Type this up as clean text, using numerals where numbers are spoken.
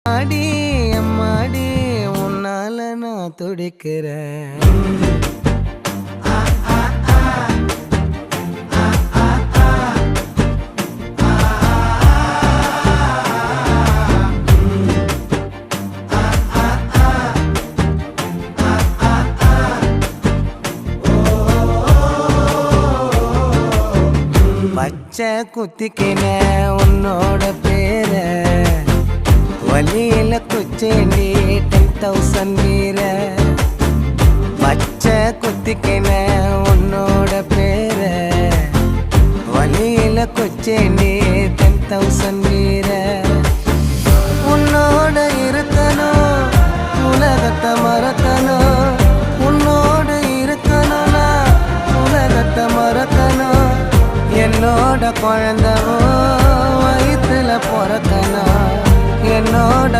அடி அம்மாடி உன்னால நான் துடிக்கிறேன். பச்சை குத்திக்கின உன்னோட பேர வலியில குச்சேண்டி 10,000 வீர. பச்சை குத்திக்கின உன்னோட பேர வலியில குச்சேண்டி 10,000 வீர. உன்னோட இருக்கணும் உலகத்தை மறக்கணும். உன்னோட இருக்கணும்னா உலகத்தை மறக்கணும். என்னோட குழந்தவோ வயிற்றுல பிறக்கணும். என்னோட